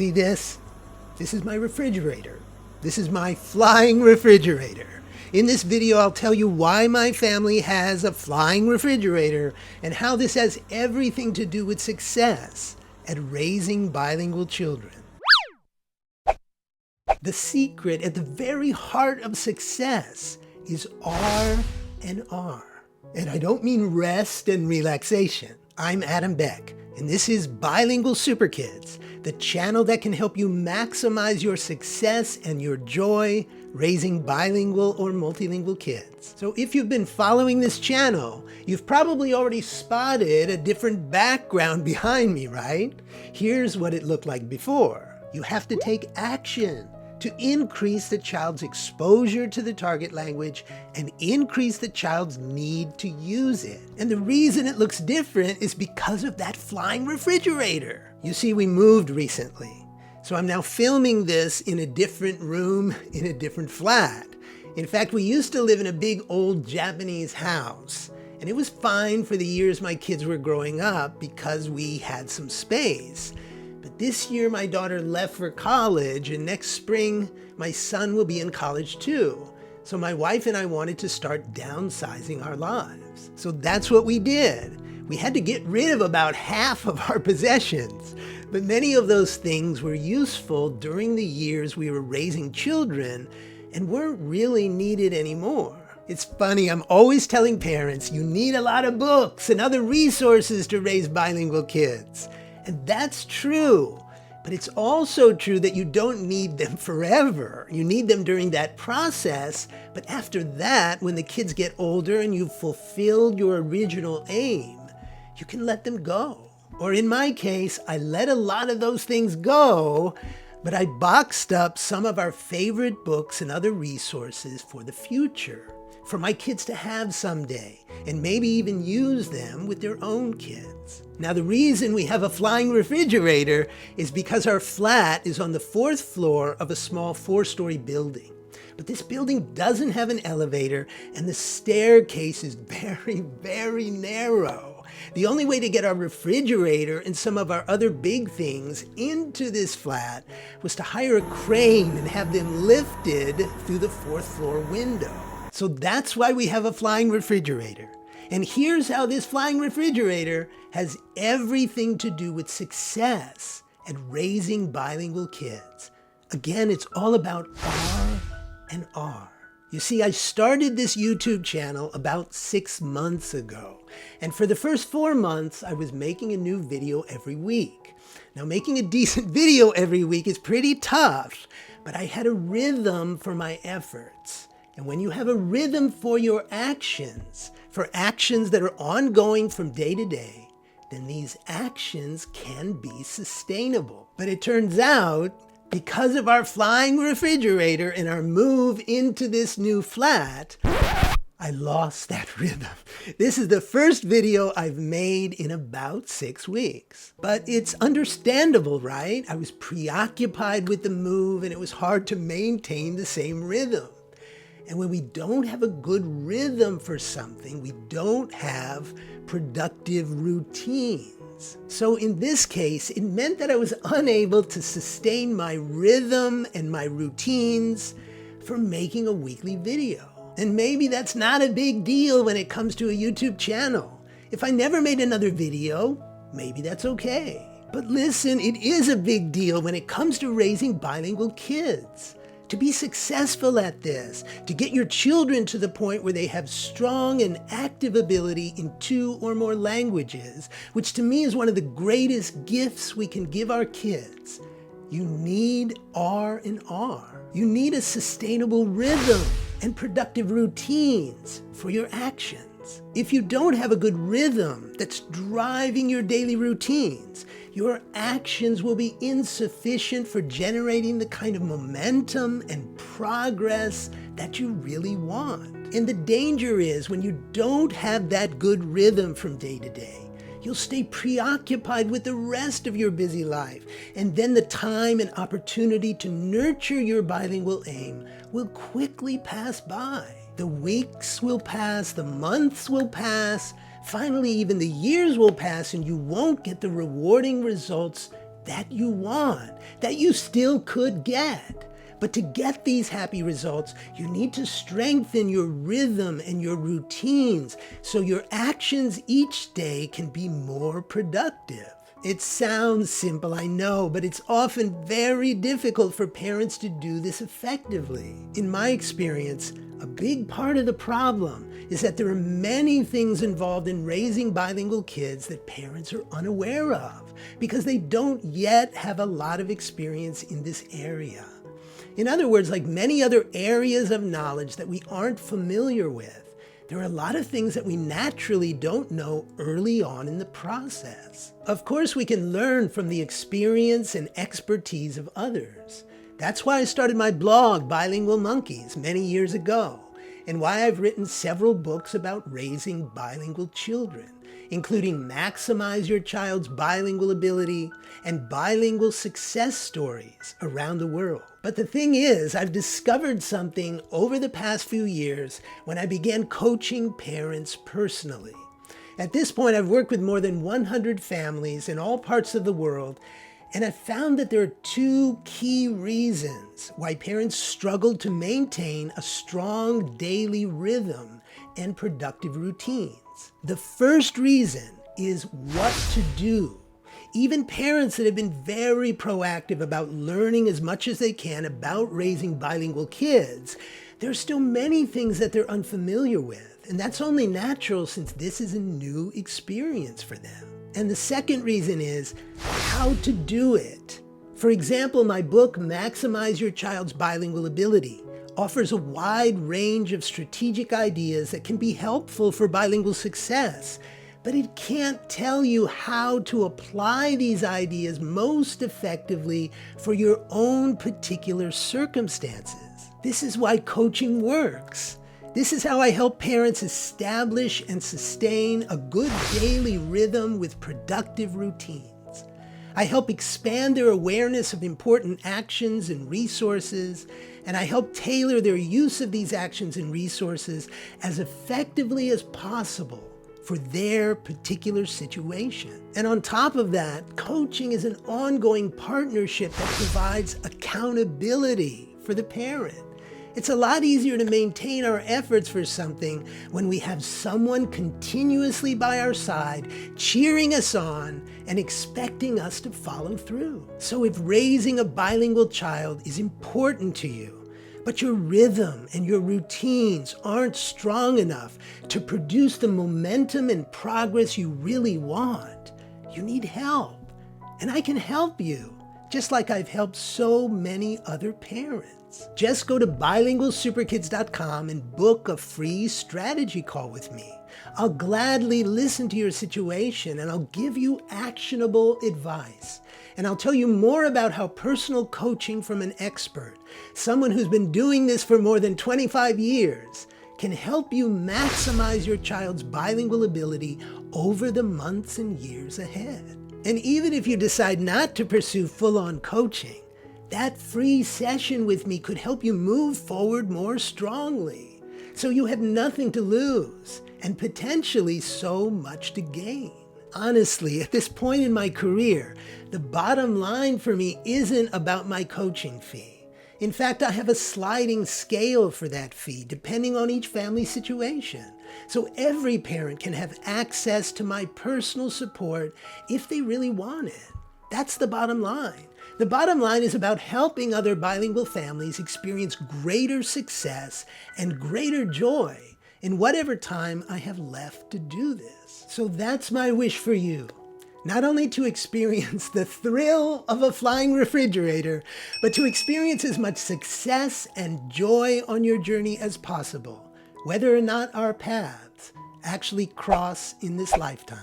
See this? This is my refrigerator. This is my flying refrigerator. In this video, I'll tell you why my family has a flying refrigerator and how this has everything to do with success at raising bilingual children. The secret at the very heart of success is R&R. And I don't mean rest and relaxation. I'm Adam Beck, and this is Bilingual Super Kids, the channel that can help you maximize your success and your joy raising bilingual or multilingual kids. So if you've been following this channel, you've probably already spotted a different background behind me, right? Here's what it looked like before. You have to take action to increase the child's exposure to the target language and increase the child's need to use it. And the reason it looks different is because of that flying refrigerator. You see, we moved recently, so I'm now filming this in a different room, in a different flat. In fact, we used to live in a big old Japanese house, and it was fine for the years my kids were growing up because we had some space. But this year my daughter left for college, and next spring my son will be in college too. So my wife and I wanted to start downsizing our lives. So that's what we did. We had to get rid of about half of our possessions, but many of those things were useful during the years we were raising children and weren't really needed anymore. It's funny, I'm always telling parents you need a lot of books and other resources to raise bilingual kids. And that's true, but it's also true that you don't need them forever. You need them during that process, but after that, when the kids get older and you've fulfilled your original aim, you can let them go. Or in my case, I let a lot of those things go, but I boxed up some of our favorite books and other resources for the future, for my kids to have someday, and maybe even use them with their own kids. Now, the reason we have a flying refrigerator is because our flat is on the 4th floor of a small 4-story building. But this building doesn't have an elevator, and the staircase is very, very narrow. The only way to get our refrigerator and some of our other big things into this flat was to hire a crane and have them lifted through the 4th floor window. So that's why we have a flying refrigerator. And here's how this flying refrigerator has everything to do with success at raising bilingual kids. Again, it's all about R&R. You see, I started this YouTube channel about 6 months ago. And for the first 4 months, I was making a new video every week. Now, making a decent video every week is pretty tough, but I had a rhythm for my efforts. And when you have a rhythm for your actions, for actions that are ongoing from day to day, then these actions can be sustainable. But it turns out, because of our flying refrigerator and our move into this new flat, I lost that rhythm. This is the first video I've made in about 6 weeks. But it's understandable, right? I was preoccupied with the move and it was hard to maintain the same rhythm. And when we don't have a good rhythm for something, we don't have productive routines. So in this case, it meant that I was unable to sustain my rhythm and my routines for making a weekly video. And maybe that's not a big deal when it comes to a YouTube channel. If I never made another video, maybe that's okay. But listen, it is a big deal when it comes to raising bilingual kids. To be successful at this, to get your children to the point where they have strong and active ability in 2 or more languages, which to me is one of the greatest gifts we can give our kids, you need R&R. You need a sustainable rhythm and productive routines for your actions. If you don't have a good rhythm that's driving your daily routines, your actions will be insufficient for generating the kind of momentum and progress that you really want. And the danger is when you don't have that good rhythm from day to day, you'll stay preoccupied with the rest of your busy life, and then the time and opportunity to nurture your bilingual aim will quickly pass by. The weeks will pass, the months will pass, finally even the years will pass, and you won't get the rewarding results that you want, that you still could get. But to get these happy results, you need to strengthen your rhythm and your routines so your actions each day can be more productive. It sounds simple, I know, but it's often very difficult for parents to do this effectively. In my experience, a big part of the problem is that there are many things involved in raising bilingual kids that parents are unaware of because they don't yet have a lot of experience in this area. In other words, like many other areas of knowledge that we aren't familiar with, there are a lot of things that we naturally don't know early on in the process. Of course, we can learn from the experience and expertise of others. That's why I started my blog, Bilingual Monkeys, many years ago, and why I've written several books about raising bilingual children, including Maximize Your Child's Bilingual Ability and Bilingual Success Stories around the world. But the thing is, I've discovered something over the past few years when I began coaching parents personally. At this point, I've worked with more than 100 families in all parts of the world, and I've found that there are two key reasons why parents struggle to maintain a strong daily rhythm and productive routines. The first reason is what to do. Even parents that have been very proactive about learning as much as they can about raising bilingual kids, there are still many things that they're unfamiliar with, and that's only natural since this is a new experience for them. And the second reason is how to do it. For example, my book, Maximize Your Child's Bilingual Ability, offers a wide range of strategic ideas that can be helpful for bilingual success, but it can't tell you how to apply these ideas most effectively for your own particular circumstances. This is why coaching works. This is how I help parents establish and sustain a good daily rhythm with productive routines. I help expand their awareness of important actions and resources, and I help tailor their use of these actions and resources as effectively as possible for their particular situation. And on top of that, coaching is an ongoing partnership that provides accountability for the parent. It's a lot easier to maintain our efforts for something when we have someone continuously by our side, cheering us on and expecting us to follow through. So if raising a bilingual child is important to you, but your rhythm and your routines aren't strong enough to produce the momentum and progress you really want, you need help. And I can help you, just like I've helped so many other parents. Just go to bilingualsuperkids.com and book a free strategy call with me. I'll gladly listen to your situation and I'll give you actionable advice. And I'll tell you more about how personal coaching from an expert, someone who's been doing this for more than 25 years, can help you maximize your child's bilingual ability over the months and years ahead. And even if you decide not to pursue full-on coaching, that free session with me could help you move forward more strongly. So you have nothing to lose and potentially so much to gain. Honestly, at this point in my career, the bottom line for me isn't about my coaching fee. In fact, I have a sliding scale for that fee depending on each family situation. So every parent can have access to my personal support if they really want it. That's the bottom line. The bottom line is about helping other bilingual families experience greater success and greater joy in whatever time I have left to do this. So that's my wish for you. Not only to experience the thrill of a flying refrigerator, but to experience as much success and joy on your journey as possible, whether or not our paths actually cross in this lifetime.